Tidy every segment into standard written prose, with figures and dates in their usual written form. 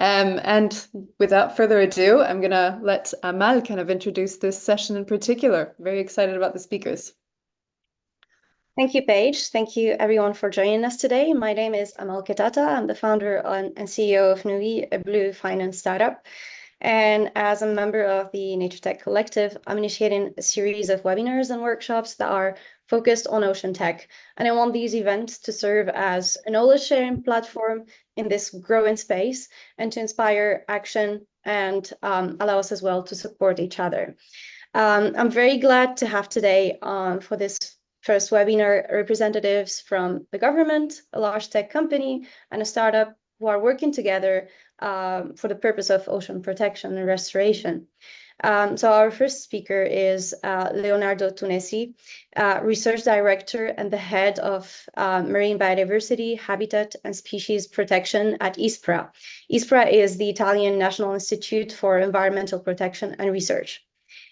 And without further ado, I'm going to let Amal kind of introduce this session in particular. Very excited about the speakers. Thank you, Paige. Thank you, everyone, for joining us today. My name is Amal Ketata. I'm the founder and CEO of Nui, a blue finance startup. And as a member of the Nature Tech Collective, I'm initiating a series of webinars and workshops that are focused on ocean tech. And I want these events to serve as a knowledge sharing platform in this growing space and to inspire action and allow us as well to support each other. I'm very glad to have today for this first webinar representatives from the government, a large tech company, and a startup who are working together for the purpose of ocean protection and restoration. So our first speaker is Leonardo Tunesi, Research Director and the Head of Marine Biodiversity, Habitat and Species Protection at ISPRA. ISPRA is the Italian National Institute for Environmental Protection and Research.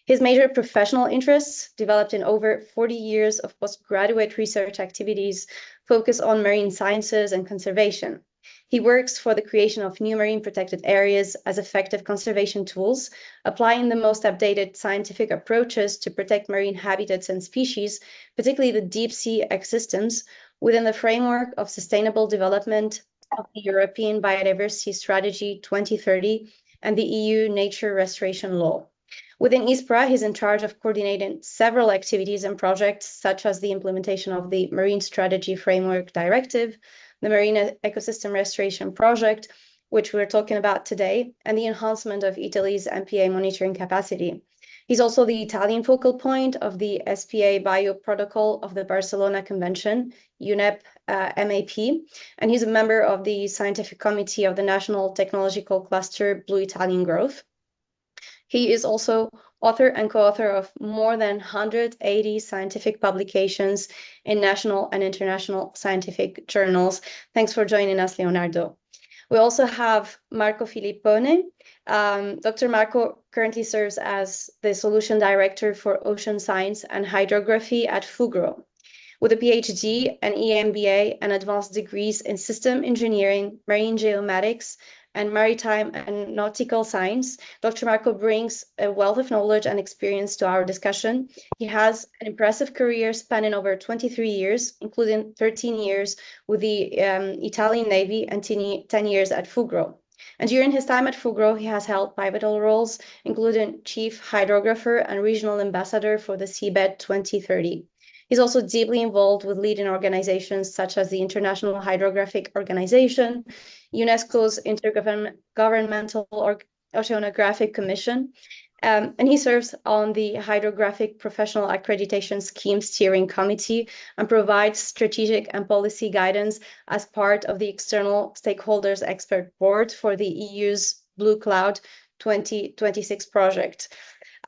His major professional interests, developed in over 40 years of postgraduate research activities, focus on marine sciences and conservation. He works for the creation of new marine protected areas as effective conservation tools, applying the most updated scientific approaches to protect marine habitats and species, particularly the deep sea ecosystems, within the framework of sustainable development of the European Biodiversity Strategy 2030 and the EU Nature Restoration Law. Within ISPRA, he's in charge of coordinating several activities and projects, such as the implementation of the Marine Strategy Framework Directive, the Marine Ecosystem Restoration Project, which we're talking about today, and the enhancement of Italy's MPA monitoring capacity. He's also the Italian focal point of the SPA Bio Protocol of the Barcelona Convention, UNEP MAP, and he's a member of the Scientific Committee of the National Technological Cluster Blue Italian Growth. He is also author and co-author of more than 180 scientific publications in national and international scientific journals. Thanks for joining us, Leonardo. We also have Marco Filippone. Dr. Marco currently serves as the Solution Director for Ocean Science and Hydrography at Fugro. With a PhD, an EMBA, and advanced degrees in system engineering, marine geomatics, and maritime and nautical science, Dr. Marco brings a wealth of knowledge and experience to our discussion. He has an impressive career spanning over 23 years, including 13 years with the Italian Navy and 10 years at Fugro. And during his time at Fugro, he has held pivotal roles, including Chief Hydrographer and Regional Ambassador for the Seabed 2030. He's also deeply involved with leading organizations such as the International Hydrographic Organization, UNESCO's Intergovernmental Oceanographic Commission, and he serves on the Hydrographic Professional Accreditation Scheme Steering Committee and provides strategic and policy guidance as part of the External Stakeholders Expert Board for the EU's Blue Cloud 2026 project.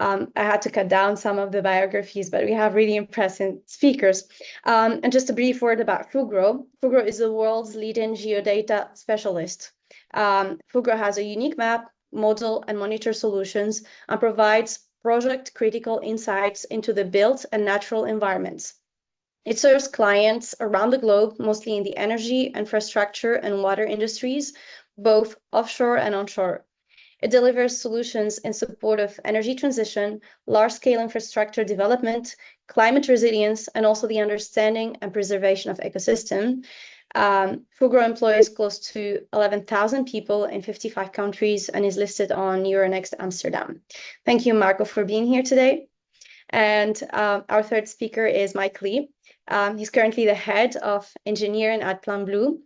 I had to cut down some of the biographies, but we have really impressive speakers. And just a brief word about Fugro. Fugro is the world's leading geodata specialist. Fugro has a unique map, model, and monitor solutions and provides project-critical insights into the built and natural environments. It serves clients around the globe, mostly in the energy, infrastructure, and water industries, both offshore and onshore. It delivers solutions in support of energy transition, large-scale infrastructure development, climate resilience, and also the understanding and preservation of ecosystem. Fugro employs close to 11,000 people in 55 countries and is listed on Euronext Amsterdam. Thank you, Marco, for being here today. And our third speaker is Mike Lee. He's currently the head of engineering at PlanBlue.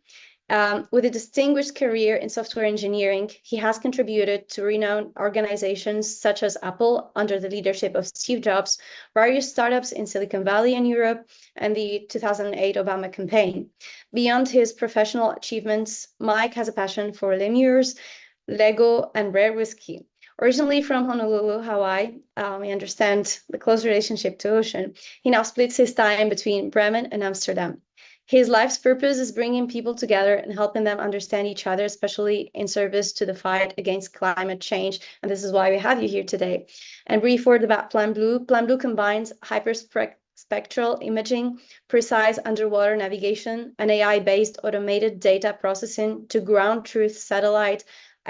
With a distinguished career in software engineering, he has contributed to renowned organizations such as Apple under the leadership of Steve Jobs, various startups in Silicon Valley and Europe, and the 2008 Obama campaign. Beyond his professional achievements, Mike has a passion for lemurs, Lego, and rare whiskey. Originally from Honolulu, Hawaii, we understand the close relationship to ocean. He now splits his time between Bremen and Amsterdam. His life's purpose is bringing people together and helping them understand each other, especially in service to the fight against climate change. And this is why we have you here today. And brief word about PlanBlue. PlanBlue combines hyperspectral imaging, precise underwater navigation, and AI-based automated data processing to ground truth satellite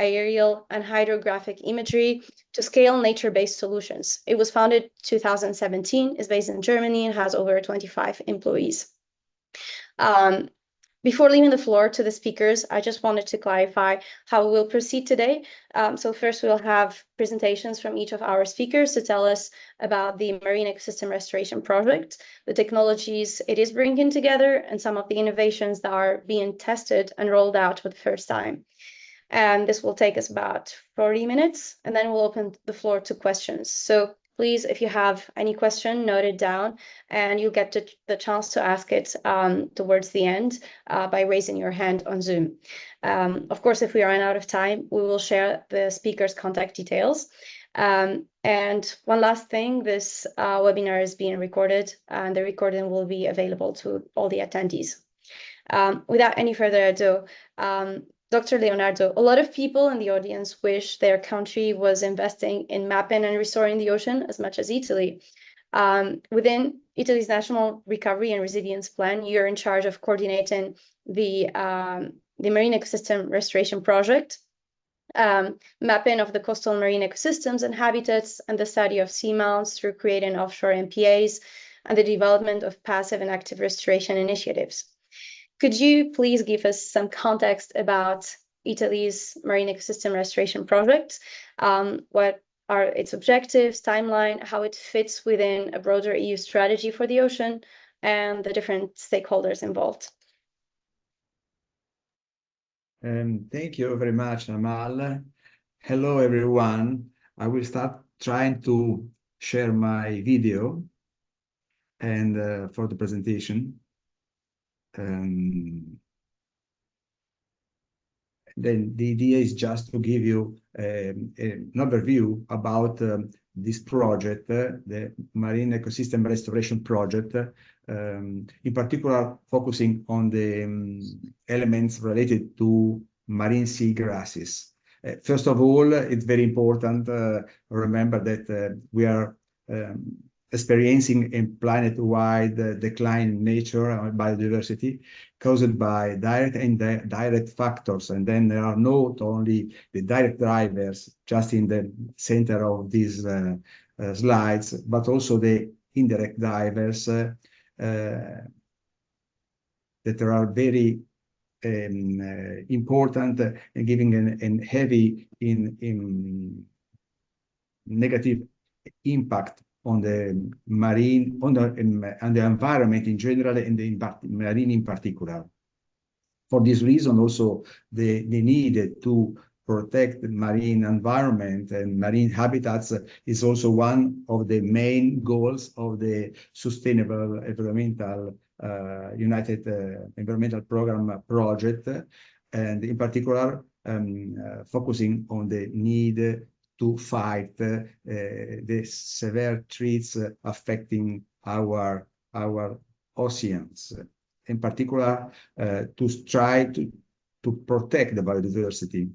aerial, and hydrographic imagery to scale nature-based solutions. It was founded 2017, is based in Germany, and has over 25 employees. Before leaving the floor to the speakers, I just wanted to clarify how we'll proceed today. So first, we'll have presentations from each of our speakers to tell us about the Marine Ecosystem Restoration Project, the technologies it is bringing together, and some of the innovations that are being tested and rolled out for the first time. And this will take us about 40 minutes, and then we'll open the floor to questions. So please, if you have any question, note it down, and you'll get the chance to ask it towards the end by raising your hand on Zoom. Of course, if we run out of time, we will share the speaker's contact details. And one last thing, this webinar is being recorded, and the recording will be available to all the attendees. Without any further ado, Dr. Leonardo, a lot of people in the audience wish their country was investing in mapping and restoring the ocean as much as Italy. Within Italy's National Recovery and Resilience Plan, you're in charge of coordinating the Marine Ecosystem Restoration Project, mapping of the coastal marine ecosystems and habitats, and the study of seamounts through creating offshore MPAs, and the development of passive and active restoration initiatives. Could you please give us some context about Italy's Marine Ecosystem Restoration Project? What are its objectives, timeline, how it fits within a broader EU strategy for the ocean, and the different stakeholders involved? Thank you very much, Amal. Hello, everyone. I will start trying to share my video and for the presentation. Then the idea is just to give you an overview about this project, the Marine Ecosystem Restoration Project, in particular focusing on the elements related to marine sea grasses. First of all, it's very important to remember that we are experiencing a planet-wide decline in nature and biodiversity caused by direct and indirect factors. And then there are not only the direct drivers just in the center of these slides, but also the indirect drivers that are very important and giving a heavy negative impact on the marine, on the environment in general, and the marine in particular. For this reason, also the need to protect the marine environment and marine habitats is also one of the main goals of the Sustainable Environmental United Environmental Program project, and in particular focusing on the need to fight the severe threats affecting our oceans, in particular to try to protect the biodiversity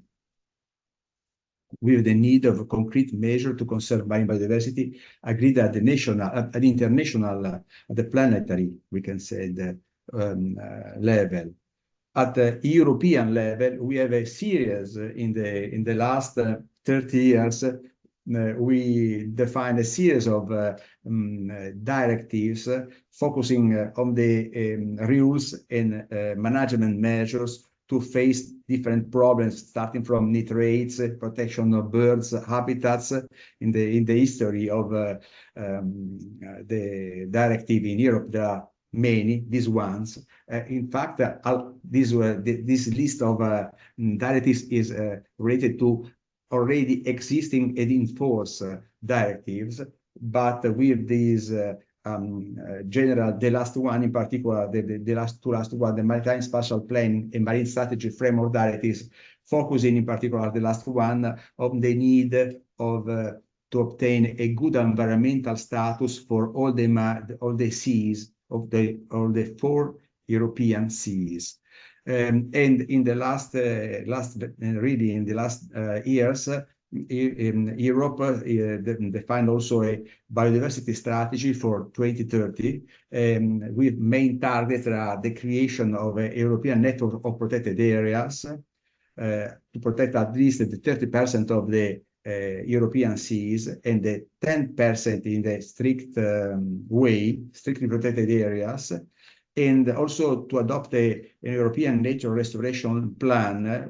with the need of a concrete measure to conserve marine biodiversity agreed at the national, at the international, at the planetary, we can say, the level. At the European level, we have a series in the last 30 years. We defined a series of directives focusing on the rules and management measures to face different problems, starting from nitrates, protection of birds, habitats. In the history of the directive in Europe, there are many, these ones. In fact, this list of directives is related to already existing and enforced directives, but with these general, the last one in particular, the last one, the Maritime Spatial Planning and Marine Strategy Framework Directives, focusing in particular the last one on the need of to obtain a good environmental status for all the seas of all the 4 European seas. And in the last years, in Europe defined also a biodiversity strategy for 2030, with main targets are the creation of a European network of protected areas, to protect at least the 30% of the European seas and the 10% in the strictly protected areas, and also to adopt an European nature restoration plan.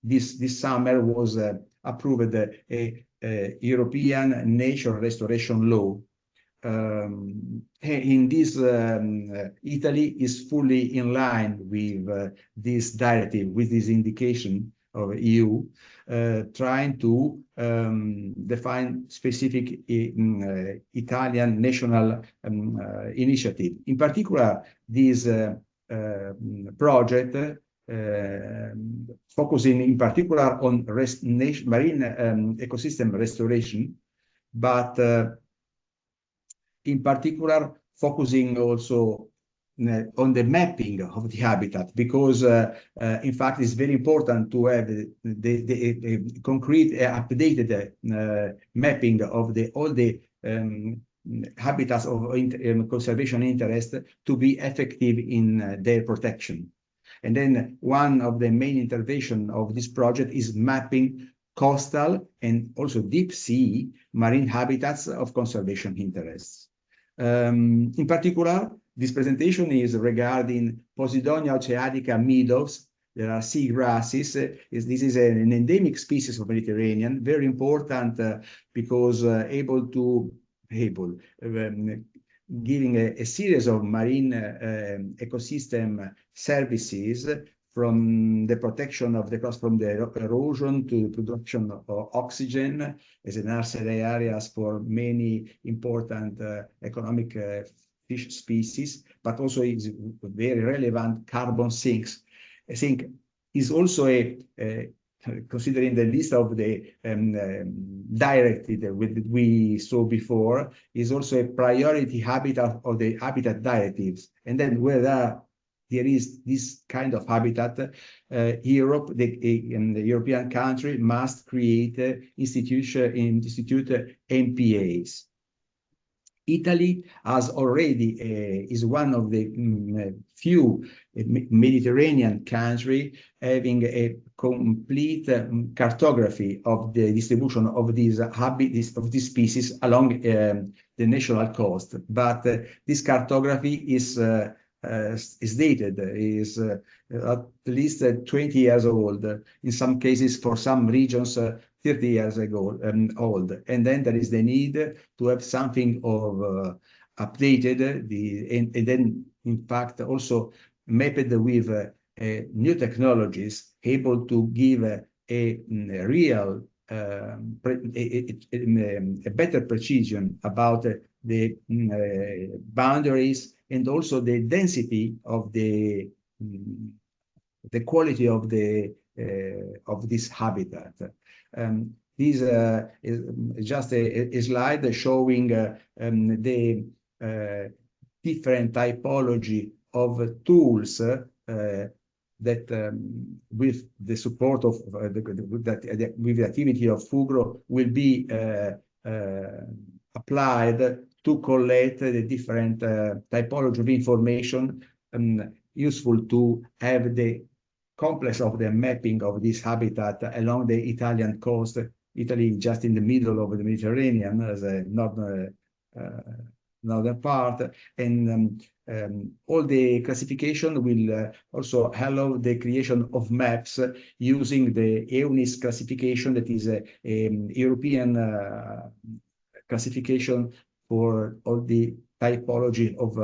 This summer was approved a European nature restoration law. In this, Italy is fully in line with this directive, with this indication of EU, trying to define specific Italian national initiative. In particular, this project focusing in particular on marine ecosystem restoration, but in particular focusing also on the mapping of the habitat, because in fact it's very important to have the concrete updated mapping of all the habitats of conservation interest to be effective in their protection. And then one of the main intervention of this project is mapping coastal and also deep sea marine habitats of conservation interests. In particular, this presentation is regarding Posidonia oceanica meadows. There are sea grasses. This is an endemic species of Mediterranean, very important because giving a series of marine ecosystem services, from the protection of the coast from the erosion to the production of oxygen as a nursery areas for many important economic fish species, but also is very relevant carbon sinks. I think is also considering the list of the directed that we saw before, is also a priority habitat of the habitat directives. And then where there is this kind of habitat, Europe, the European country must create institute MPAs. Italy has already is one of the few Mediterranean country having a complete cartography of the distribution of these species along the national coast. But this cartography is dated, is at least 20 years old, in some cases for some regions 30 years ago old. And then there is the need to have something of updated, and then in fact also mapped with new technologies able to give a real a better precision about the boundaries and also the density of the quality of this habitat. This is just a slide showing the different typology of tools that with the support of with the activity of Fugro will be applied to collect the different typology of information useful to have the complex of the mapping of this habitat along the Italian coast. Italy just in the middle of the Mediterranean as a northern part, and all the classification will also allow the creation of maps using the EUNIS classification, that is a European classification for all the typology of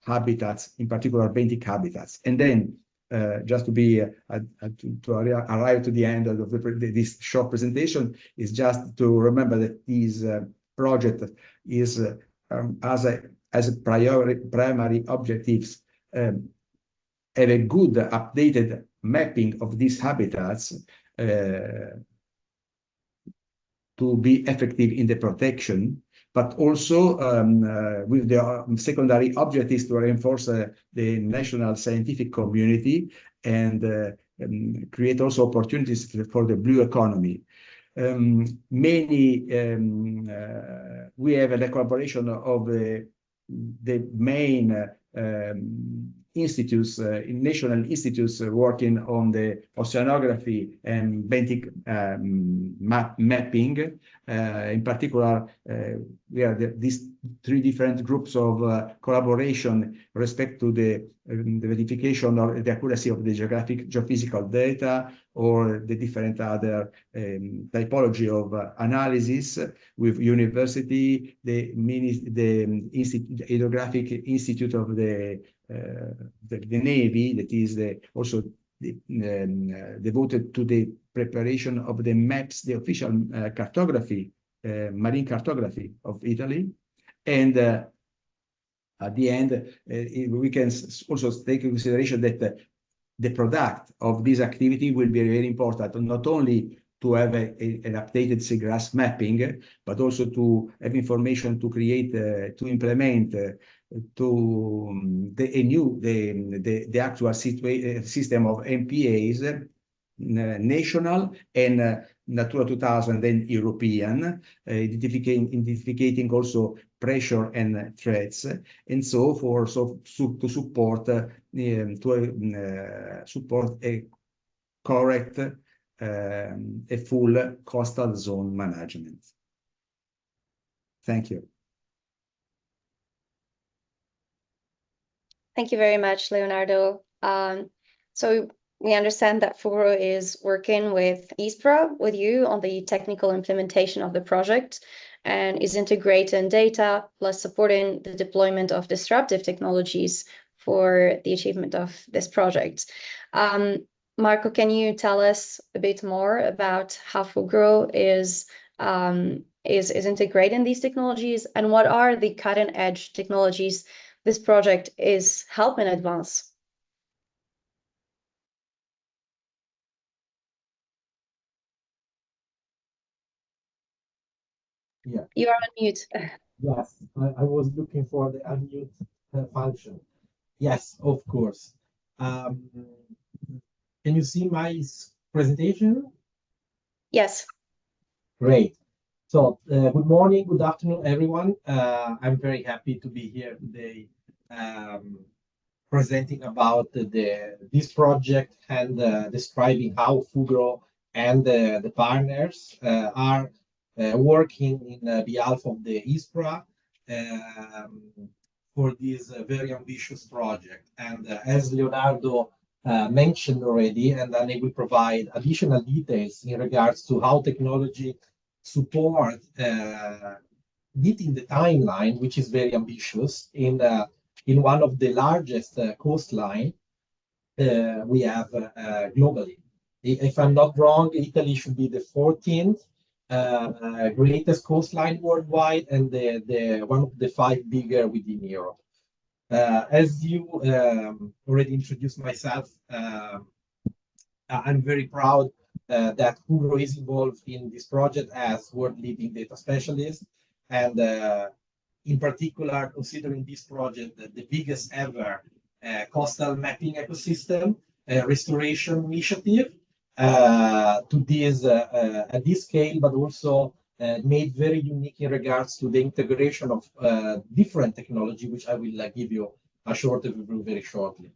habitats, in particular benthic habitats. And then just to be to arrive to the end of this short presentation, is just to remember that this project is as a primary objectives have a good updated mapping of these habitats to be effective in the protection, but also with the secondary objectives to reinforce the national scientific community and create also opportunities for the blue economy. We have the collaboration of the main institutes, national institutes working on the oceanography and benthic mapping. In particular, we have these three different groups of collaboration respect to the verification of the accuracy of the geophysical data or the different other typology of analysis with university, the Hydrographic Institute of the Navy, that is also devoted to the preparation of the maps, the official cartography, marine cartography of Italy. And at the end, we can also take into consideration that the product of this activity will be very important, not only to have an updated seagrass mapping, but also to have information to create, to implement the actual system of MPAs, national and Natura 2000 and European, identifying also pressure and threats, and so forth, to support a correct, a full coastal zone management. Thank you. Thank you very much, Leonardo. So we understand that Fugro is working with ISPRA, with you, on the technical implementation of the project, and is integrating data plus supporting the deployment of disruptive technologies for the achievement of this project. Marco, can you tell us a bit more about how Fugro is integrating these technologies, and what are the cutting-edge technologies this project is helping advance? Yeah. You are on mute. Yes, I was looking for the unmute function. Yes, of course. Can you see my presentation? Yes. Great. So, good morning, good afternoon, everyone. I'm very happy to be here today presenting about this project and describing how Fugro and the partners are working in behalf of the ISPRA for this very ambitious project. And as Leonardo mentioned already, and then I will provide additional details in regards to how technology support meeting the timeline, which is very ambitious in one of the largest coastline we have globally. If I'm not wrong, Italy should be the 14th greatest coastline worldwide, and the one of the 5 bigger within Europe. As you already introduced myself, I'm very proud that Fugro is involved in this project as world-leading data specialist, and in particular, considering this project the biggest ever coastal mapping ecosystem restoration initiative to this at this scale, but also made very unique in regards to the integration of different technology, which I will give you a short overview very shortly.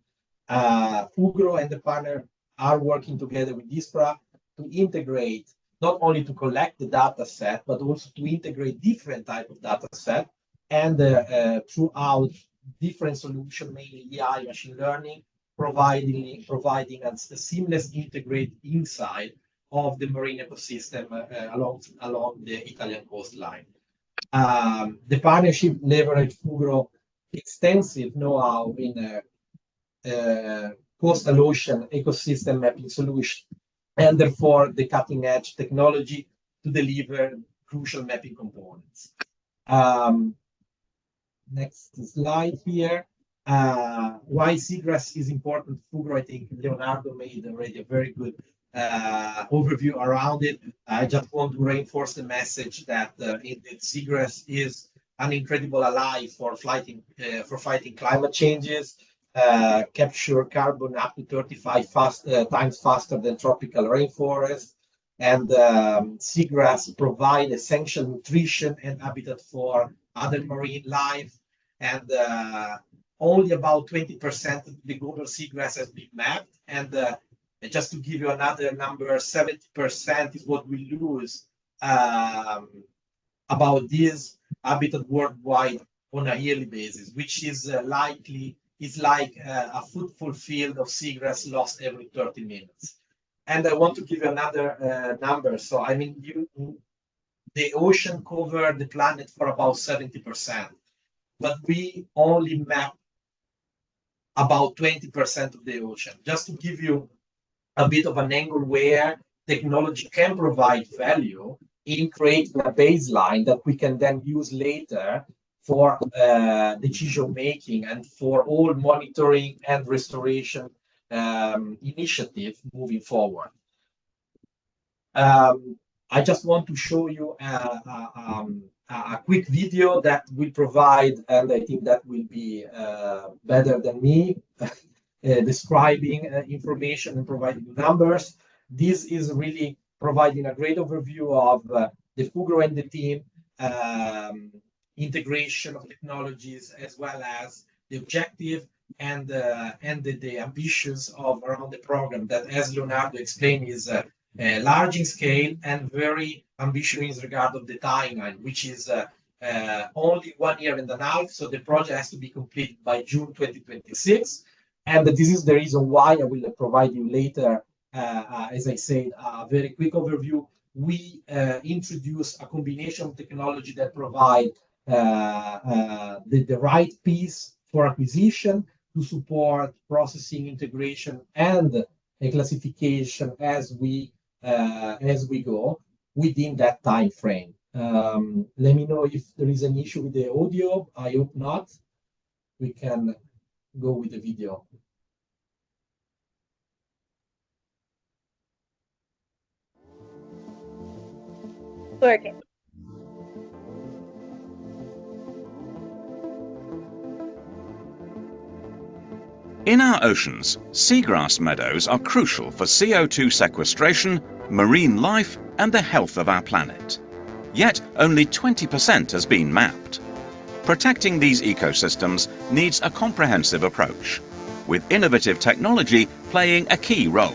Fugro and the partner are working together with ISPRA to integrate, not only to collect the data set, but also to integrate different type of data set, and throughout different solutions, mainly AI, machine learning, providing a seamless integrated insight of the marine ecosystem along the Italian coastline. The partnership leveraged Fugro extensive know-how in coastal ocean ecosystem mapping solution, and therefore the cutting-edge technology to deliver crucial mapping components. Next slide here. Why seagrass is important to Fugro? I think Leonardo made already a very good overview around it. I just want to reinforce the message that indeed seagrass is an incredible ally for fighting climate changes, capture carbon up to 35 times faster than tropical rainforest, and seagrass provide essential nutrition and habitat for other marine life, and only about 20% of the global seagrass has been mapped. And just to give you another number, 70% is what we lose about this habitat worldwide on a yearly basis, which is like a football field of seagrass lost every 30 minutes. And I want to give you another number. So, I mean, the ocean covered the planet for about 70%, but we only map about 20% of the ocean. Just to give you a bit of an angle where technology can provide value in creating a baseline that we can then use later for decision making and for all monitoring and restoration initiative moving forward. I just want to show you a quick video that will provide, and I think that will be better than me describing information and providing numbers. This is really providing a great overview of the Fugro and the team, integration of technologies, as well as the objective and the ambitions of around the program that, as Leonardo explained, is large in scale and very ambitious in regard of the timeline, which is only 1 year and a half. So the project has to be completed by June 2026. And this is the reason why I will provide you later, as I said, a very quick overview. We introduce a combination of technology that provide the right piece for acquisition to support processing, integration, and classification as we go within that time frame. Let me know if there is an issue with the audio. I hope not. We can go with the video. Okay. In our oceans, seagrass meadows are crucial for CO2 sequestration, marine life, and the health of our planet. Yet only 20% has been mapped. Protecting these ecosystems needs a comprehensive approach, with innovative technology playing a key role.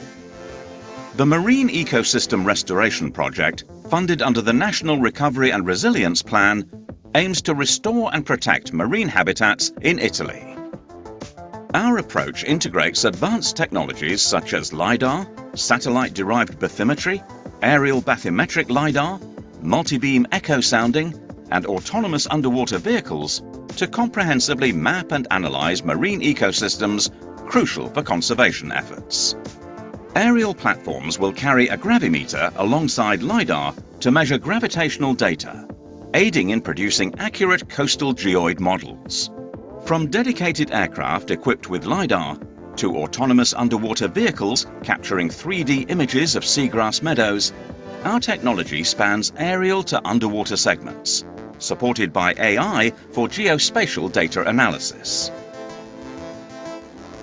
The Marine Ecosystem Restoration Project, funded under the National Recovery and Resilience Plan, aims to restore and protect marine habitats in Italy. Our approach integrates advanced technologies such as LiDAR, satellite-derived bathymetry, aerial bathymetric LiDAR, multi-beam echo sounding, and autonomous underwater vehicles to comprehensively map and analyze marine ecosystems crucial for conservation efforts. Aerial platforms will carry a gravimeter alongside LiDAR to measure gravitational data, aiding in producing accurate coastal geoid models. From dedicated aircraft equipped with LiDAR to autonomous underwater vehicles capturing 3D images of seagrass meadows, our technology spans aerial to underwater segments, supported by AI for geospatial data analysis.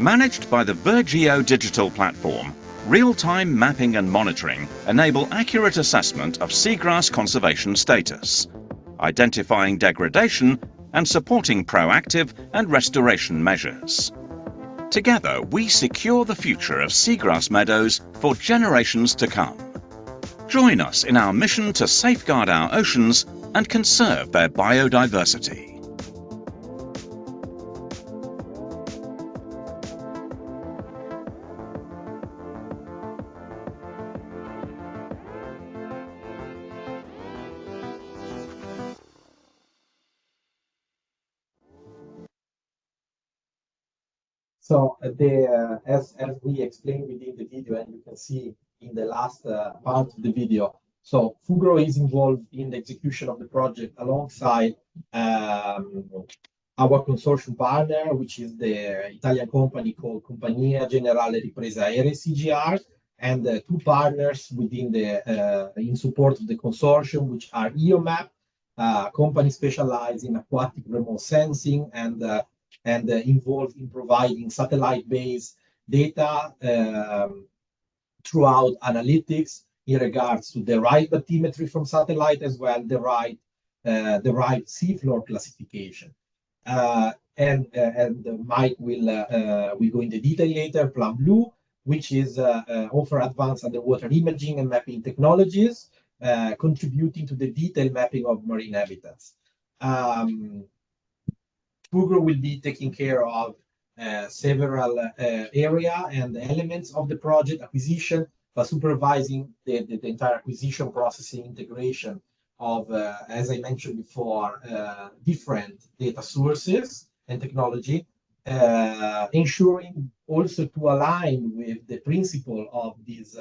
Managed by the VirGeo digital platform, real-time mapping and monitoring enable accurate assessment of seagrass conservation status, identifying degradation and supporting proactive and restoration measures. Together, we secure the future of seagrass meadows for generations to come. Join us in our mission to safeguard our oceans and conserve their biodiversity. So as we explained within the video, and you can see in the last part of the video, so Fugro is involved in the execution of the project alongside our consortium partner, which is the Italian company called Compagnia Generale Riprese Aeree, CGR, and two partners within in support of the consortium, which are EOMAP, a company specialized in aquatic remote sensing and involved in providing satellite-based data throughout analytics in regards to the right bathymetry from satellite, as well the right seafloor classification. and Mike will go into detail later, PlanBlue, which is offer advanced underwater imaging and mapping technologies, contributing to the detailed mapping of marine habitats. Fugro will be taking care of several area and elements of the project acquisition, but supervising the entire acquisition, processing, integration of, as I mentioned before, different data sources and technology, ensuring also to align with the principle of this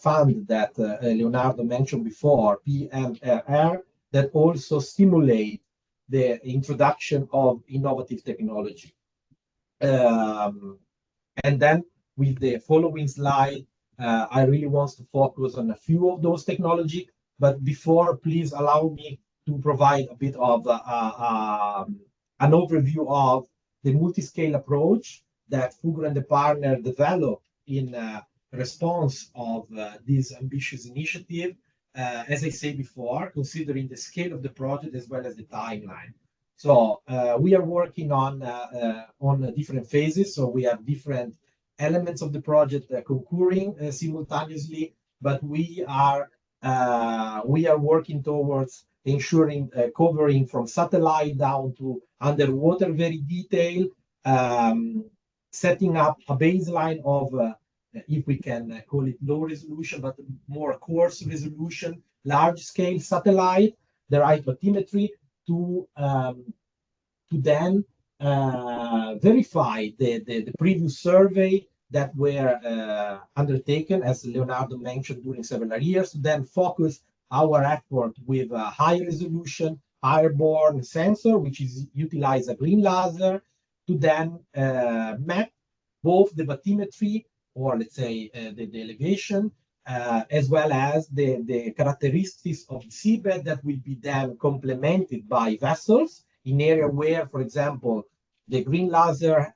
fund that Leonardo mentioned before, PMRR, that also stimulate the introduction of innovative technology. And then with the following slide, I really want to focus on a few of those technology. But before, please allow me to provide a bit of an overview of the multi-scale approach that Fugro and the partner developed in response of this ambitious initiative. As I said before, considering the scale of the project as well as the timeline. So we are working on different phases. So we have different elements of the project concurring simultaneously, but we are working towards ensuring covering from satellite down to underwater very detailed, setting up a baseline of if we can call it low resolution, but more coarse resolution, large scale satellite, the right bathymetry to then verify the previous survey that were undertaken, as Leonardo mentioned, during several years, to then focus our effort with a high resolution airborne sensor, which is utilize a green laser to then map both the bathymetry, or let's say the elevation, as well as the characteristics of the seabed that will be then complemented by vessels in area where, for example, the green laser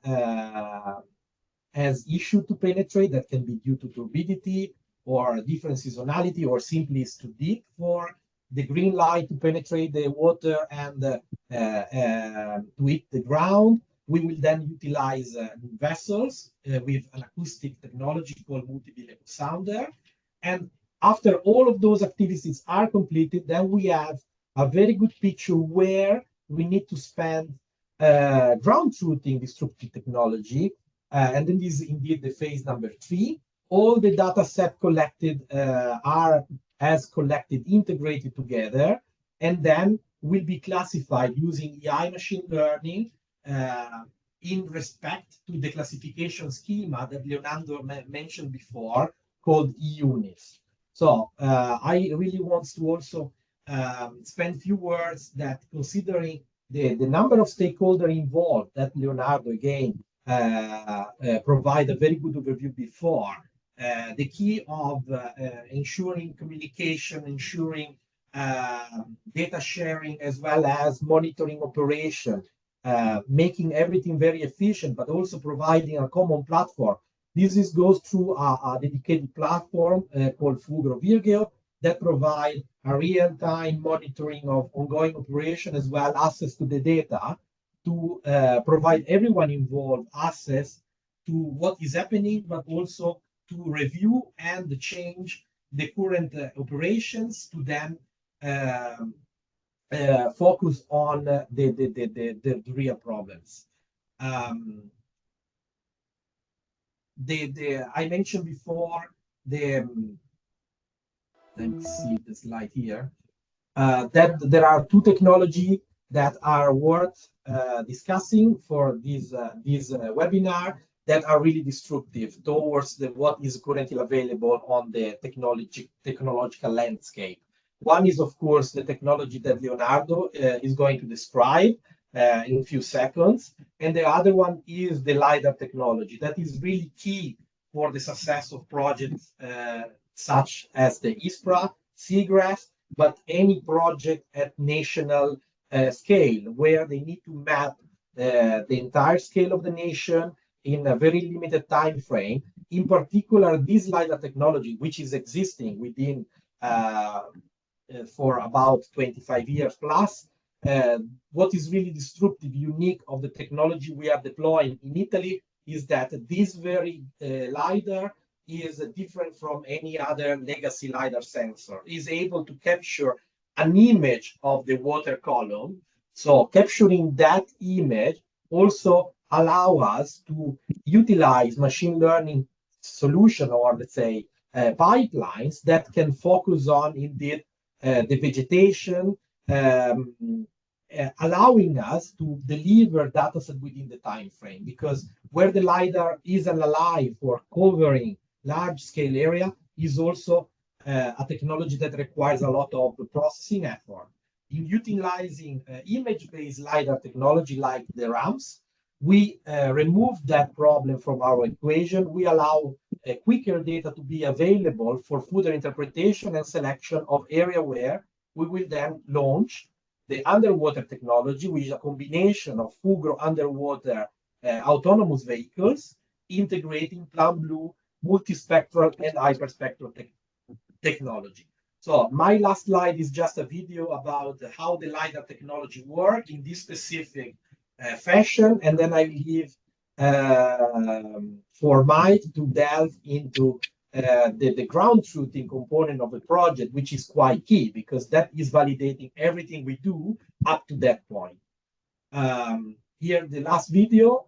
has issue to penetrate, that can be due to turbidity or different seasonality, or simply is too deep for the green light to penetrate the water and to hit the ground. We will then utilize vessels with an acoustic technology called multi-beam echo sounder. And after all of those activities are completed, then we have a very good picture where we need to spend ground truthing destructive technology. And then this is indeed the phase number 3. All the data set collected are as collected, integrated together, and then will be classified using AI machine learning in respect to the classification schema that Leonardo mentioned before, called EUNIS. So I really want to also spend a few words that, considering the number of stakeholders involved that Leonardo again provide a very good overview before, the key of ensuring communication, ensuring data sharing, as well as monitoring operation, making everything very efficient, but also providing a common platform. This goes through a dedicated platform called Fugro Virgeo that provide a real-time monitoring of ongoing operation, as well as access to the data to provide everyone involved access to what is happening, but also to review and change the current operations to then focus on the real problems. I mentioned before let me see the slide here, that there are 2 technologies that are worth discussing for this webinar, that are really destructive towards what is currently available on the technological landscape. One is, of course, the technology that Leonardo is going to describe in a few seconds. And the other one is the LiDAR technology that is really key for the success of projects such as the ISPRA, SEAGRASS, but any project at national scale, where they need to map the entire scale of the nation in a very limited time frame. In particular, this LiDAR technology, which is existing within for about 25 years plus, what is really disruptive, unique of the technology we are deploying in Italy is that this very LiDAR is different from any other legacy LiDAR sensor. Is able to capture an image of the water column. So capturing that image also allow us to utilize machine learning solution, or let's say pipelines that can focus on indeed the vegetation, allowing us to deliver data set within the time frame. Because where the LiDAR is alive for covering large scale area is also a technology that requires a lot of processing effort. In utilizing image-based LiDAR technology like the ramps, we remove that problem from our equation. We allow quicker data to be available for further interpretation and selection of area where we will then launch the underwater technology, which is a combination of Fugro underwater autonomous vehicles, integrating PlanBlue, multispectral and hyperspectral technology. So my last slide is just a video about how the LiDAR technology works in this specific fashion, and then I leave for Mike to delve into the ground truthing component of the project, which is quite key because that is validating everything we do up to that point. Here, the last video.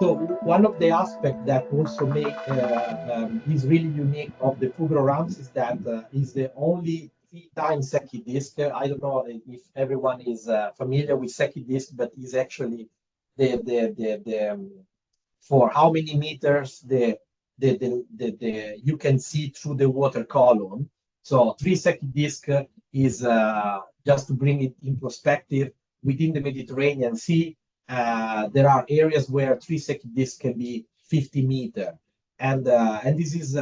So one of the aspects that also make is really unique of the Fugro ramps is that is the only 3-time Secchi disc. I don't know if everyone is familiar with Secchi disc, but is actually the for how many meters you can see through the water column. So 3 Secchi disc is just to bring it in perspective within the Mediterranean Sea. There are areas where 3 Secchi discs can be 50 meters, and this is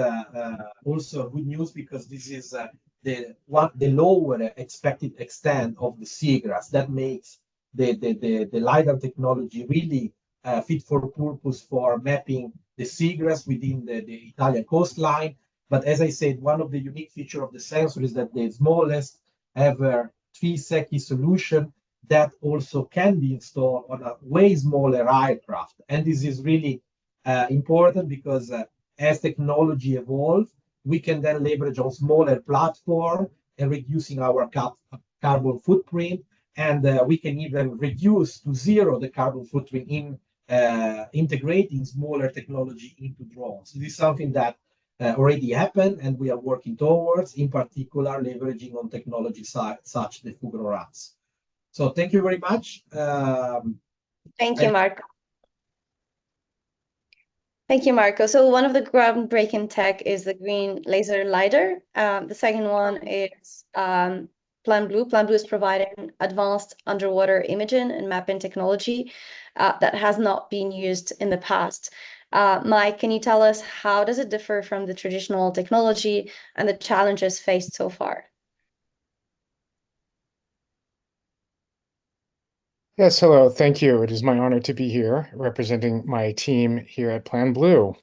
also good news because this is the lower expected extent of the seagrass. That makes the LiDAR technology really fit for purpose for mapping the seagrass within the Italian coastline. But as I said, one of the unique features of the sensor is that the smallest ever 3 Secchi solution that also can be installed on a way smaller aircraft. And this is really important because as technology evolves, we can then leverage on smaller platform and reducing our carbon footprint. And we can even reduce to zero the carbon footprint in integrating smaller technology into drones. This is something that already happened and we are working towards, in particular, leveraging on technology such the Fugro ramps. So thank you very much. Thank you, Marco. Thank you, Marco. So one of the groundbreaking tech is the green laser LiDAR. The second one is PlanBlue. PlanBlue is providing advanced underwater imaging and mapping technology that has not been used in the past. Mike, can you tell us how does it differ from the traditional technology and the challenges faced so far? Yes, hello. Thank you. It is my honor to be here representing my team here at PlanBlue.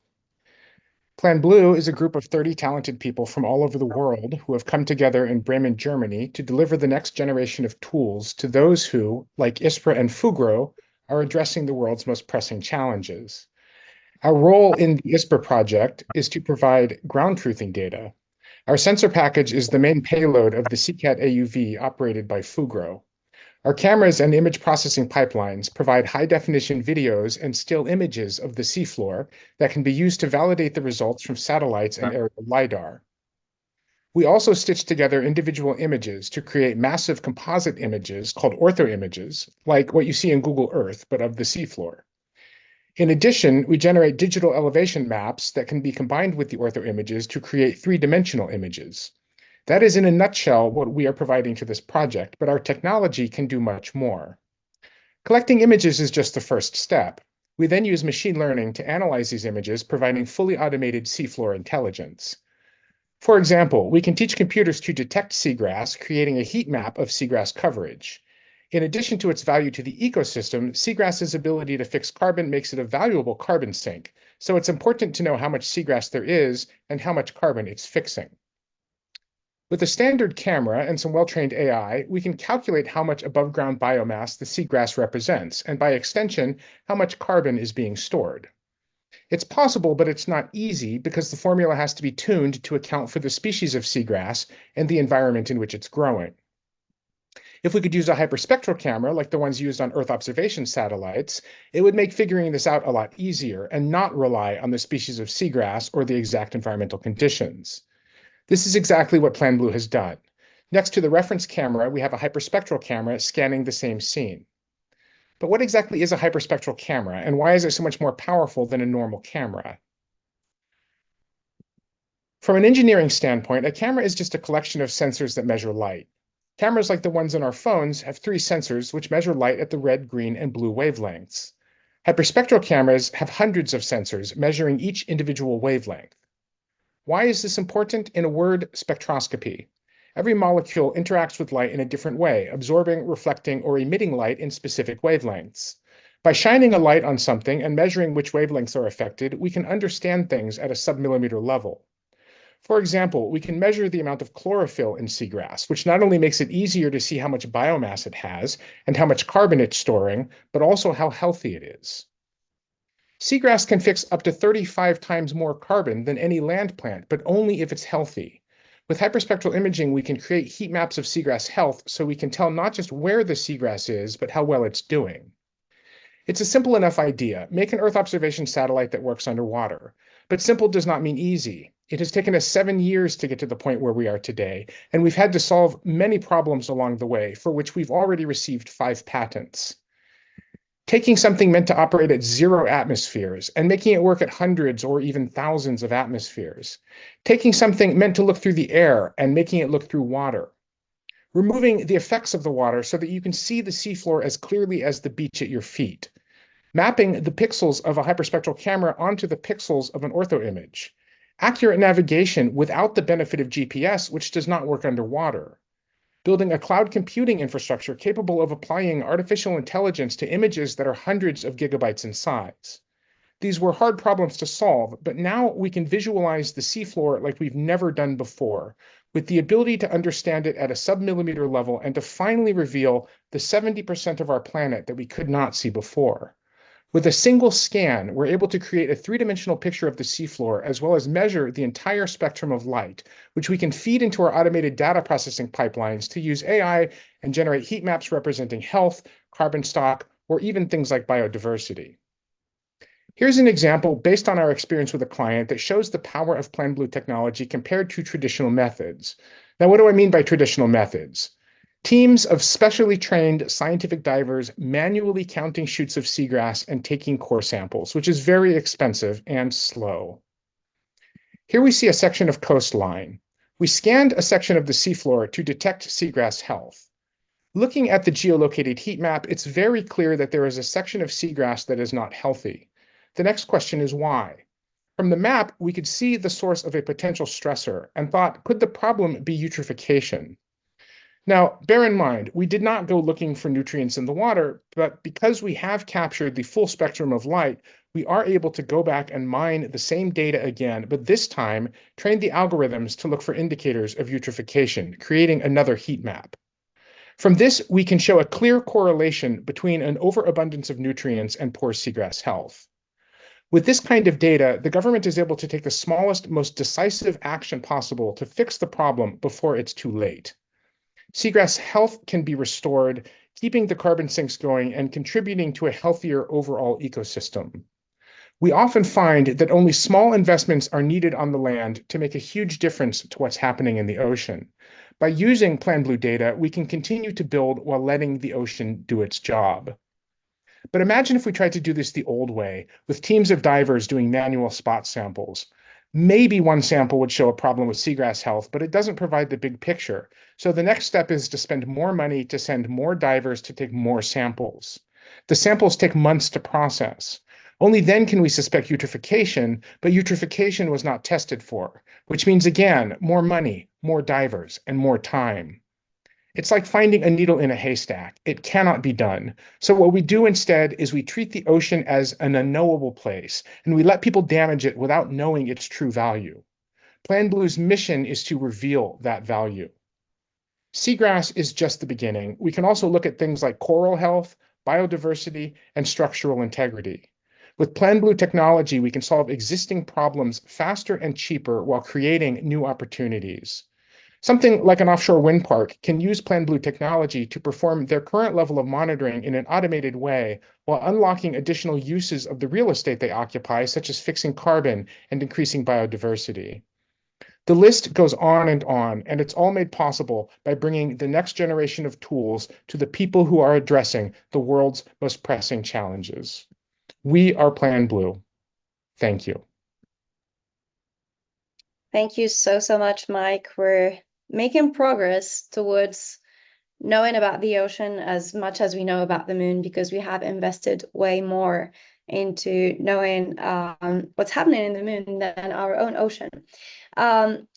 PlanBlue is a group of 30 talented people from all over the world who have come together in Bremen, Germany to deliver the next generation of tools to those who, like ISPRA and Fugro, are addressing the world's most pressing challenges. Our role in the ISPRA project is to provide ground truthing data. Our sensor package is the main payload of the SeaCat AUV operated by Fugro. Our cameras and image processing pipelines provide high-definition videos and still images of the seafloor that can be used to validate the results from satellites and aerial LiDAR. We also stitch together individual images to create massive composite images called orthoimages, like what you see in Google Earth, but of the seafloor. In addition, we generate digital elevation maps that can be combined with the orthoimages to create three-dimensional images. That is in a nutshell what we are providing to this project, but our technology can do much more. Collecting images is just the first step. We then use machine learning to analyze these images, providing fully automated seafloor intelligence. For example, we can teach computers to detect seagrass, creating a heat map of seagrass coverage. In addition to its value to the ecosystem, seagrass's ability to fix carbon makes it a valuable carbon sink, so it's important to know how much seagrass there is and how much carbon it's fixing. With a standard camera and some well-trained AI, we can calculate how much above-ground biomass the seagrass represents, and by extension, how much carbon is being stored. It's possible, but it's not easy because the formula has to be tuned to account for the species of seagrass and the environment in which it's growing. If we could use a hyperspectral camera like the ones used on Earth observation satellites, it would make figuring this out a lot easier and not rely on the species of seagrass or the exact environmental conditions. This is exactly what PlanBlue has done. Next to the reference camera, we have a hyperspectral camera scanning the same scene. But what exactly is a hyperspectral camera, and why is it so much more powerful than a normal camera? From an engineering standpoint, a camera is just a collection of sensors that measure light. Cameras like the ones in our phones have 3 sensors which measure light at the red, green, and blue wavelengths. Hyperspectral cameras have hundreds of sensors measuring each individual wavelength. Why is this important? In a word, spectroscopy. Every molecule interacts with light in a different way, absorbing, reflecting, or emitting light in specific wavelengths. By shining a light on something and measuring which wavelengths are affected, we can understand things at a submillimeter level. For example, we can measure the amount of chlorophyll in seagrass, which not only makes it easier to see how much biomass it has and how much carbon it's storing, but also how healthy it is. Seagrass can fix up to 35 times more carbon than any land plant, but only if it's healthy. With hyperspectral imaging, we can create heat maps of seagrass health so we can tell not just where the seagrass is, but how well it's doing. It's a simple enough idea. Make an Earth observation satellite that works underwater. But simple does not mean easy. It has taken us 7 years to get to the point where we are today, and we've had to solve many problems along the way, for which we've already received 5 patents. Taking something meant to operate at 0 atmospheres and making it work at hundreds or even thousands of atmospheres. Taking something meant to look through the air and making it look through water. Removing the effects of the water so that you can see the seafloor as clearly as the beach at your feet. Mapping the pixels of a hyperspectral camera onto the pixels of an ortho image. Accurate navigation without the benefit of GPS, which does not work underwater. Building a cloud computing infrastructure capable of applying artificial intelligence to images that are hundreds of gigabytes in size. These were hard problems to solve, but now we can visualize the seafloor like we've never done before, with the ability to understand it at a submillimeter level and to finally reveal the 70% of our planet that we could not see before. With a single scan, we're able to create a 3-dimensional picture of the seafloor as well as measure the entire spectrum of light, which we can feed into our automated data processing pipelines to use AI and generate heat maps representing health, carbon stock, or even things like biodiversity. Here's an example based on our experience with a client that shows the power of PlanBlue technology compared to traditional methods. Now, what do I mean by traditional methods? Teams of specially trained scientific divers manually counting shoots of seagrass and taking core samples, which is very expensive and slow. Here we see a section of coastline. We scanned a section of the seafloor to detect seagrass health. Looking at the geolocated heat map, it's very clear that there is a section of seagrass that is not healthy. The next question is why? From the map, we could see the source of a potential stressor and thought, could the problem be eutrophication? Now, bear in mind, we did not go looking for nutrients in the water, but because we have captured the full spectrum of light, we are able to go back and mine the same data again, but this time train the algorithms to look for indicators of eutrophication, creating another heat map. From this, we can show a clear correlation between an overabundance of nutrients and poor seagrass health. With this kind of data, the government is able to take the smallest, most decisive action possible to fix the problem before it's too late. Seagrass health can be restored, keeping the carbon sinks going and contributing to a healthier overall ecosystem. We often find that only small investments are needed on the land to make a huge difference to what's happening in the ocean. By using PlanBlue data, we can continue to build while letting the ocean do its job. But imagine if we tried to do this the old way, with teams of divers doing manual spot samples. Maybe one sample would show a problem with seagrass health, but it doesn't provide the big picture. So the next step is to spend more money to send more divers to take more samples. The samples take months to process. Only then can we suspect eutrophication, but eutrophication was not tested for, which means, again, more money, more divers, and more time. It's like finding a needle in a haystack. It cannot be done. So what we do instead is we treat the ocean as an unknowable place, and we let people damage it without knowing its true value. PlanBlue's mission is to reveal that value. Seagrass is just the beginning. We can also look at things like coral health, biodiversity, and structural integrity. With PlanBlue technology, we can solve existing problems faster and cheaper while creating new opportunities. Something like an offshore wind park can use PlanBlue technology to perform their current level of monitoring in an automated way while unlocking additional uses of the real estate they occupy, such as fixing carbon and increasing biodiversity. The list goes on, and it's all made possible by bringing the next generation of tools to the people who are addressing the world's most pressing challenges. We are PlanBlue. Thank you. Thank you so much, Mike. We're making progress towards knowing about the ocean as much as we know about the moon, because we have invested way more into knowing what's happening in the moon than our own ocean.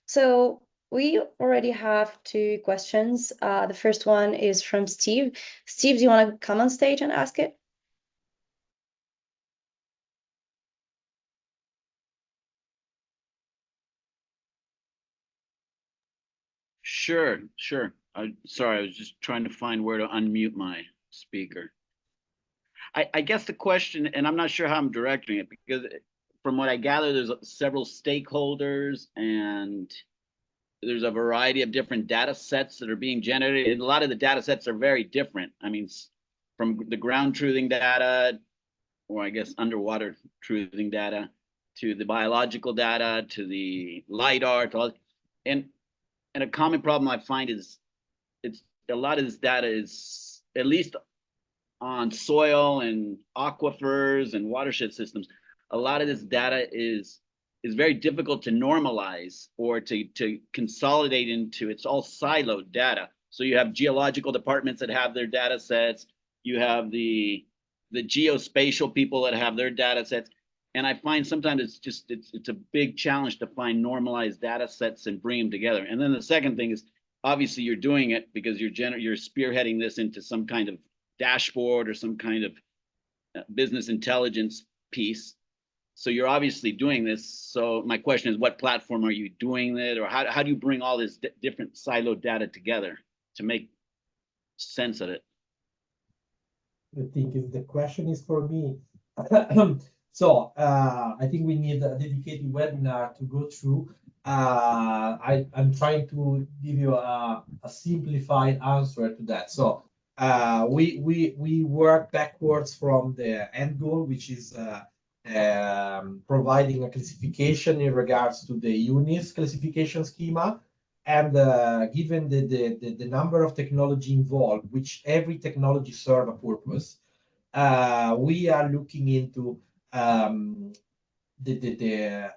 So we already have 2 questions. The first one is from Steve. Steve, do you want to come on stage and ask it? Sure. Sorry, I was just trying to find where to unmute my speaker. I guess the question, and I'm not sure how I'm directing it, because from what I gather, there's several stakeholders and there's a variety of different data sets that are being generated. And a lot of the data sets are very different. I mean, from the ground truthing data, or I guess underwater truthing data, to the biological data, to the LiDAR, to all, and a common problem I find is it's a lot of this data is, at least on soil and aquifers and watershed systems, a lot of this data is very difficult to normalize or to consolidate into. It's all siloed data. So you have geological departments that have their data sets. You have the geospatial people that have their data sets. And I find sometimes it's a big challenge to find normalized data sets and bring them together. And then the second thing is, obviously you're doing it because you're spearheading this into some kind of dashboard or some kind of business intelligence piece. So you're obviously doing this. So my question is, what platform are you doing it, or how do you bring all this different siloed data together to make sense of it? I think if the question is for me, so I think we need a dedicated webinar to go through. I'm trying to give you a simplified answer to that. So we work backwards from the end goal, which is providing a classification in regards to the UNIS classification schema. and given the number of technology involved, which every technology serve a purpose, we are looking into the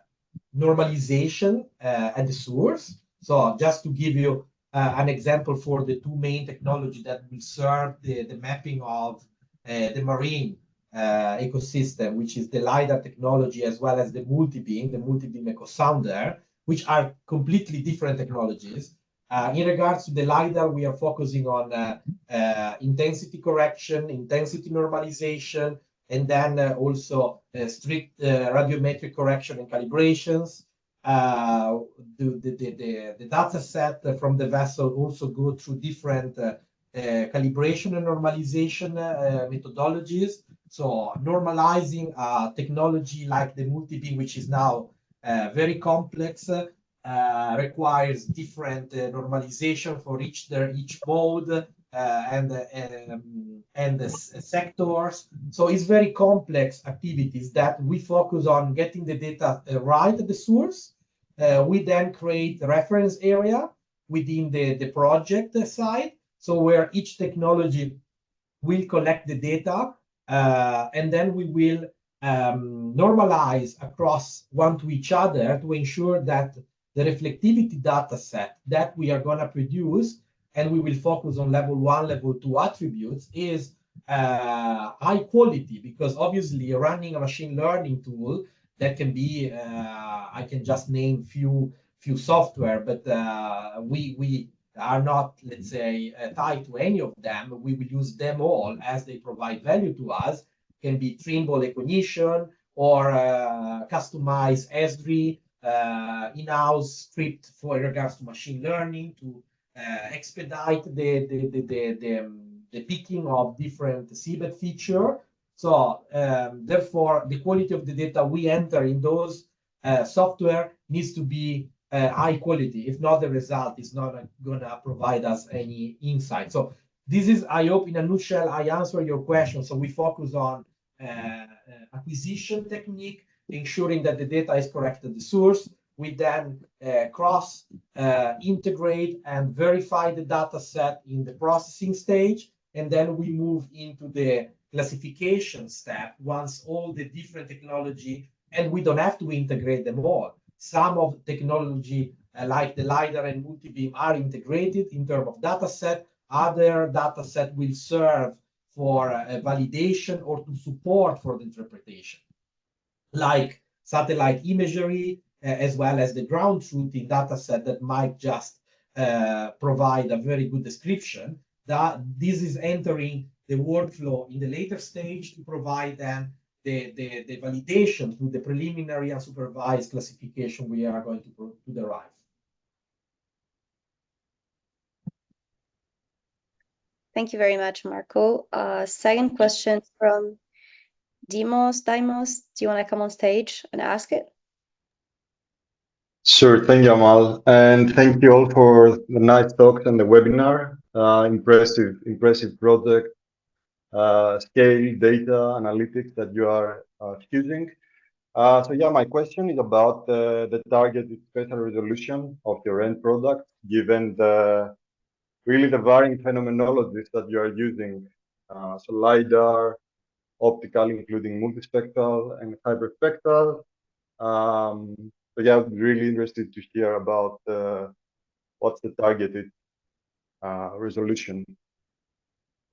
normalization at the source. So just to give you an example for the two main technology that will serve the mapping of the marine ecosystem, which is the LiDAR technology as well as the multi-beam echo sounder, which are completely different technologies. In regards to the LiDAR, we are focusing on intensity correction, intensity normalization, and then also strict radiometric correction and calibrations. The data set from the vessel also go through different calibration and normalization methodologies. So normalizing technology like the multi-beam, which is now very complex, requires different normalization for each mode and the sectors. So it's very complex activities that we focus on getting the data right at the source. We then create a reference area within the project side, so where each technology will collect the data, and then we will normalize across one to each other to ensure that the reflectivity data set that we are going to produce, and we will focus on level 1, level 2 attributes, is high quality, because obviously running a machine learning tool that can be, I can just name few software, but we are not, let's say, tied to any of them. We will use them all as they provide value to us. Can be Trimble Recognition or customized Esri in-house script for regards to machine learning to expedite the picking of different seabed feature. So therefore, the quality of the data we enter in those software needs to be high quality. If not, the result is not going to provide us any insight. So this is, I hope, in a nutshell, I answer your question. So we focus on acquisition technique, ensuring that the data is correct at the source. We then cross integrate and verify the data set in the processing stage, and then we move into the classification step once all the different technology, and we don't have to integrate them all. Some of the technology like the LiDAR and multi-beam are integrated in terms of data set. Other data set will serve for validation or to support for the interpretation, like satellite imagery, as well as the ground truthing data set that might just provide a very good description. That this is entering the workflow in the later stage to provide then the validation through the preliminary and supervised classification we are going to derive. Thank you very much, Marco. Second question from Dimos. Do you want to come on stage and ask it? Sure, thank you, Amal, and thank you all for the nice talks and the webinar. Impressive project, scale, data, analytics that you are using. So yeah, my question is about the targeted spatial resolution of your end product, given the varying phenomenologies that you are using. So LiDAR, optical, including multispectral and hyperspectral. So yeah, I'm really interested to hear about what's the targeted resolution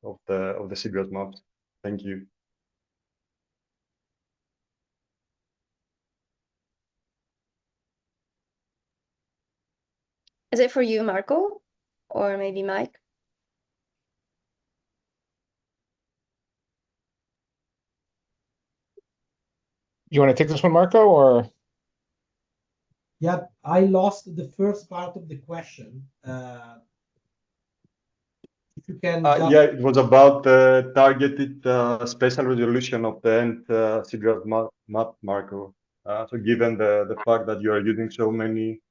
of the seagrass maps. Thank you. Is it for you, Marco, or maybe Mike? You want to take this one, Marco, or? Yeah, I lost the first part of the question. If you can yeah, it was about the targeted spatial resolution of the end seagrass map, Marco. So given the fact that you are using so many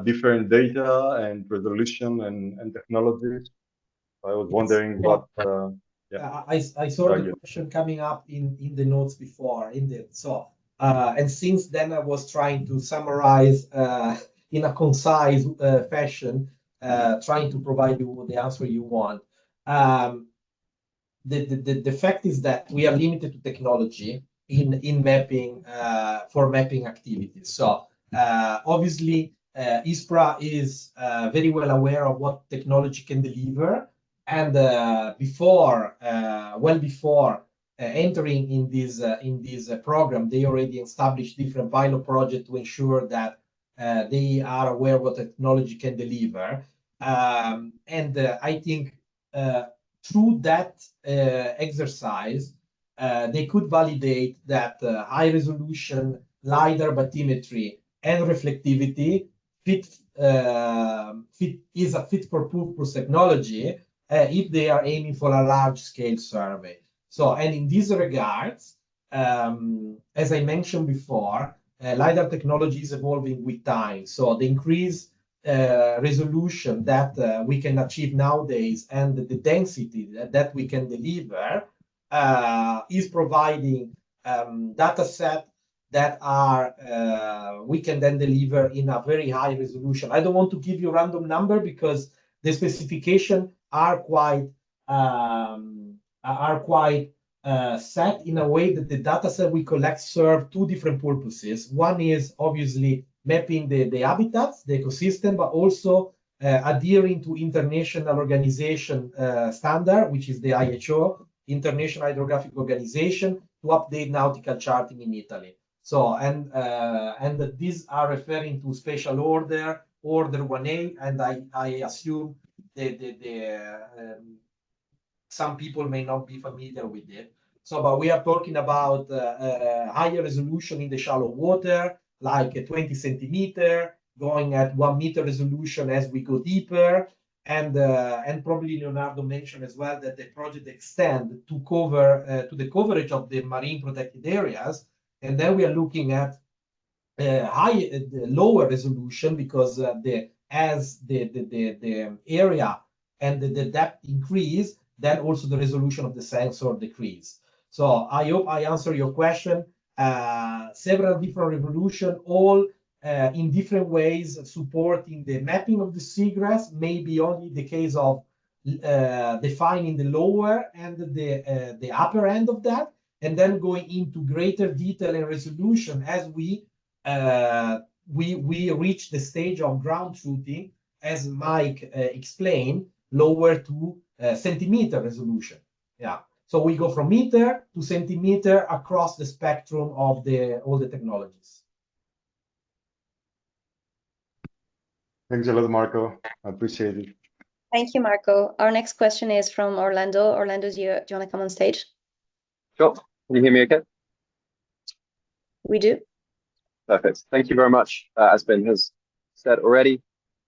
different data and resolution and technologies, I was wondering what. Yeah, I saw the question coming up in the notes before, so and since then I was trying to summarize in a concise fashion, trying to provide you the answer you want. The fact is that we are limited to technology in mapping for mapping activities. So obviously ISPRA is very well aware of what technology can deliver, and well before entering in this program, they already established different pilot projects to ensure that they are aware what technology can deliver. And I think through that exercise, they could validate that high resolution LiDAR bathymetry and reflectivity is a fit for purpose technology if they are aiming for a large scale survey. So, and in these regards, as I mentioned before, LiDAR technology is evolving with time. So the increased resolution that we can achieve nowadays and the density that we can deliver is providing data set that are we can then deliver in a very high resolution. I don't want to give you a random number because the specifications are quite set in a way that the data set we collect serve two different purposes. One is obviously mapping the habitats, the ecosystem, but also adhering to international organization standard, which is the IHO, International Hydrographic Organization, to update nautical charting in Italy. So, and these are referring to special order 1A, and I assume some people may not be familiar with it. So, but we are talking about higher resolution in the shallow water, like a 20 centimeter, going at 1 meter resolution as we go deeper. And probably Leonardo mentioned as well that the project extend to cover to the coverage of the marine protected areas. And then we are looking at lower resolution because as the area and the depth increase, then also the resolution of the sensor decrease. So I hope I answer your question. Several different resolutions, all in different ways, supporting the mapping of the seagrass, maybe only the case of defining the lower and the upper end of that, and then going into greater detail and resolution as we reach the stage of ground truthing, as Mike explained, lower to centimeter resolution. Yeah. So we go from meter to centimeter across the spectrum of all the technologies. Thanks a lot, Marco. I appreciate it. Thank you, Marco. Our next question is from Orlando. Orlando, do you want to come on stage? Sure. Can you hear me okay? We do. Perfect. Thank you very much, as Ben has said already,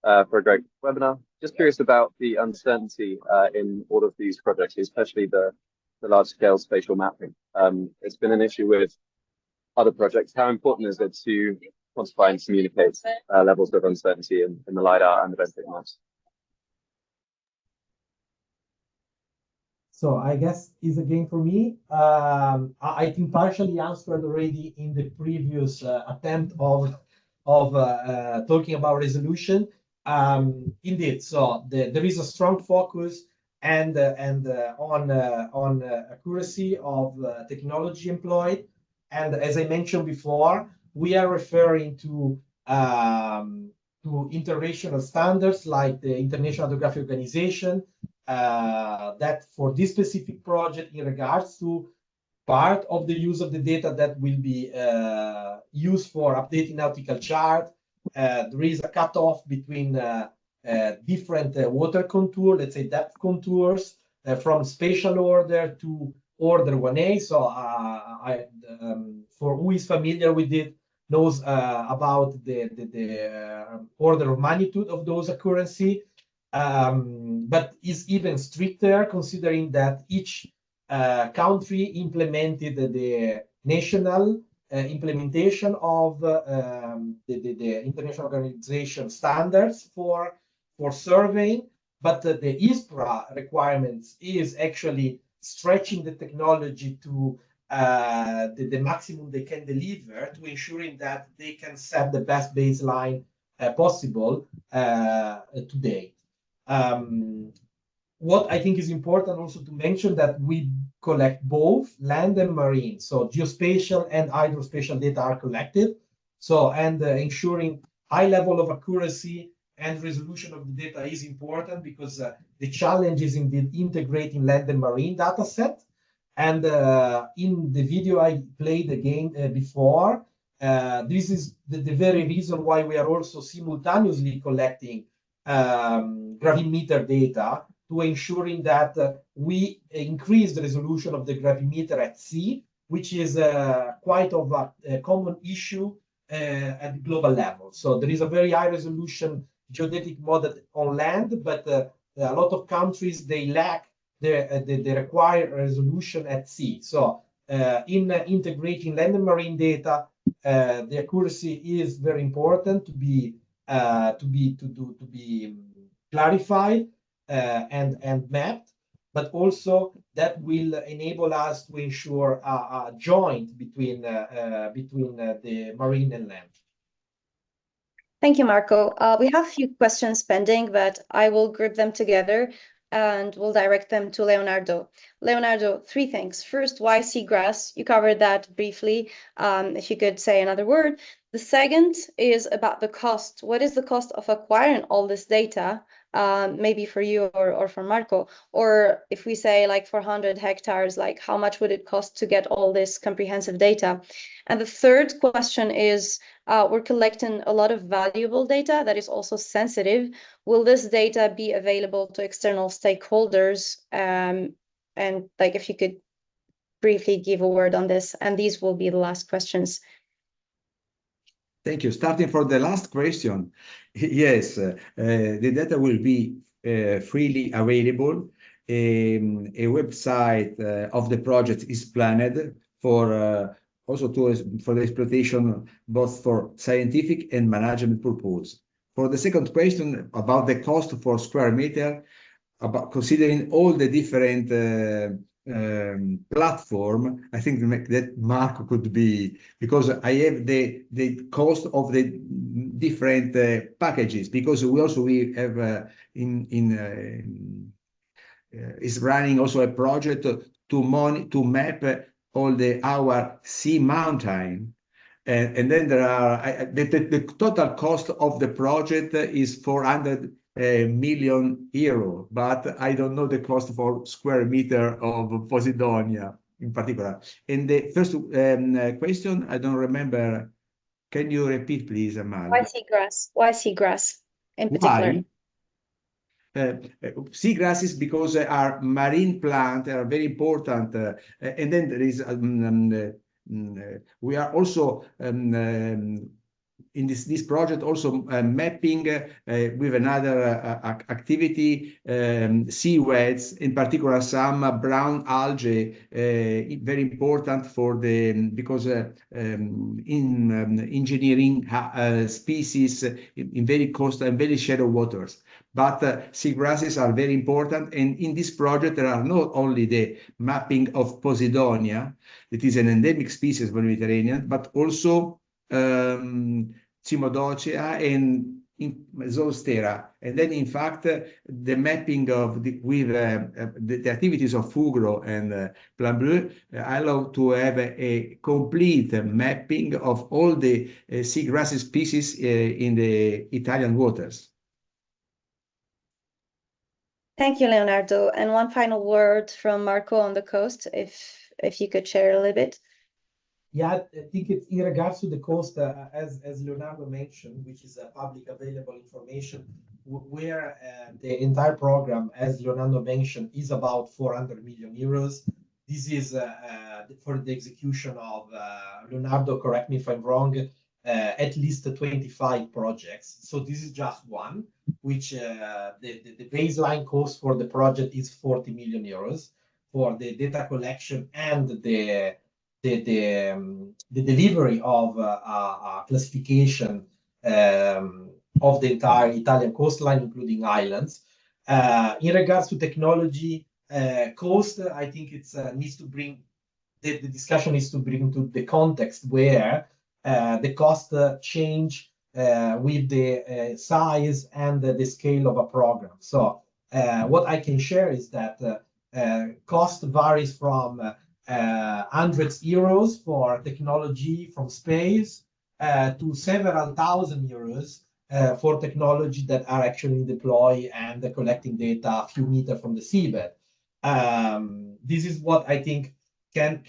for a great webinar. Just curious about the uncertainty in all of these projects, especially the large-scale spatial mapping. It's been an issue with other projects. How important is it to quantify and communicate levels of uncertainty in the LiDAR and the benthic maps? So I guess is again for me. I think partially answered already in the previous attempt of talking about resolution. Indeed, so there is a strong focus and on accuracy of technology employed. And as I mentioned before, we are referring to international standards like the International Hydrographic Organization, that for this specific project in regards to part of the use of the data that will be used for updating nautical chart, there is a cutoff between different water contour, let's say depth contours, from spatial order to order 1A. So for who is familiar with it, knows about the order of magnitude of those accuracy. But is even stricter considering that each country implemented the national implementation of the International Organization standards for surveying, but the ISPRA requirements is actually stretching the technology to the maximum they can deliver, to ensuring that they can set the best baseline possible today. What I think is important also to mention that we collect both land and marine. So geospatial and hydrospatial data are collected. So, and ensuring high level of accuracy and resolution of the data is important because the challenge is in integrating land and marine data set. And in the video I played again before, this is the very reason why we are also simultaneously collecting gravimeter data to ensuring that we increase the resolution of the gravimeter at sea, which is quite of a common issue at the global level. So there is a very high resolution geodetic model on land, but a lot of countries, they lack the required resolution at sea. So in integrating land and marine data, the accuracy is very important to be clarified and mapped, but also that will enable us to ensure a joint between the marine and land. Thank you, Marco. We have a few questions pending, but I will group them together and we'll direct them to Leonardo. Leonardo, three things. First, why seagrass? You covered that briefly. If you could say another word. The second is about the cost. What is the cost of acquiring all this data? Maybe for you or for Marco, or if we say like 400 hectares, like how much would it cost to get all this comprehensive data? And the third question is, we're collecting a lot of valuable data that is also sensitive. Will this data be available to external stakeholders? And like if you could briefly give a word on this, and these will be the last questions. Thank you. Starting from the last question, yes, the data will be freely available. A website of the project is planned for also for the exploitation, both for scientific and management purpose. For the second question about the cost for square meter, about considering all the different platform, I think that Marco could be, because I have the cost of the different packages, because we have is running also a project to map all our sea mountain, and then there are the total cost of the project is 400 million euro, but I don't know the cost for square meter of Posidonia in particular. And the first question, I don't remember. Can you repeat, please, Amal? Why seagrass? Why seagrass in particular? Seagrasses, because are marine plant, are very important. And then there is we are also in this project also mapping with another activity sea weeds, in particular some brown algae, very important for because in engineering species in very coastal and very shallow waters. But seagrasses are very important, and in this project there are not only the mapping of Posidonia, that is an endemic species of the Mediterranean, but also Cimodocea and Zoostera. And then, in fact, the mapping of the activities of Fugro and PlanBlue allow to have a complete mapping of all the seagrass species in the Italian waters. Thank you, Leonardo. And one final word from Marco on the coast, if you could share a little bit. Yeah, I think it's in regards to the cost, as Leonardo mentioned, which is public available information, where the entire program, as Leonardo mentioned, is about 400 million euros. This is for the execution of, Leonardo, correct me if I'm wrong, at least 25 projects. So this is just one, which the baseline cost for the project is 40 million euros for the data collection and the delivery of classification of the entire Italian coastline, including islands. In regards to technology cost, I think it's needs to bring the discussion needs to bring to the context where the cost change with the size and the scale of a program. So what I can share is that cost varies from hundreds euros for technology from space to several thousand euros for technology that are actually deployed and collecting data a few meters from the seabed. This is what I think I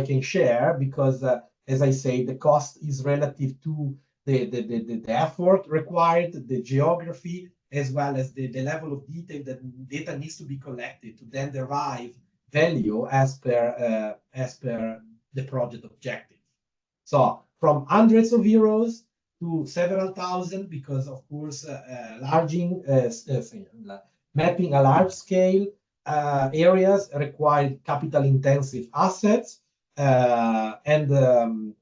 can share, because as I say, the cost is relative to the effort required, the geography, as well as the level of detail that data needs to be collected to then derive value as per the project objective. So from hundreds of euros to several thousand, because of course mapping a large scale areas require capital intensive assets, and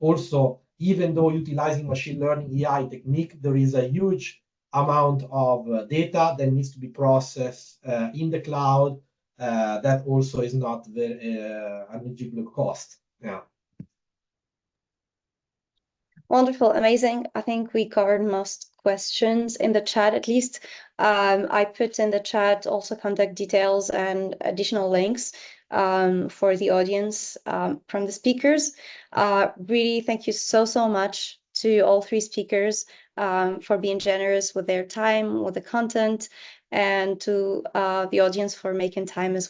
also, even though utilizing machine learning AI technique, there is a huge amount of data that needs to be processed in the cloud. That also is not very negligible cost. Yeah. Wonderful, amazing. I think we covered most questions in the chat, at least. I put in the chat also contact details and additional links for the audience from the speakers. Really, thank you so much to all three speakers for being generous with their time, with the content, and to the audience for making time as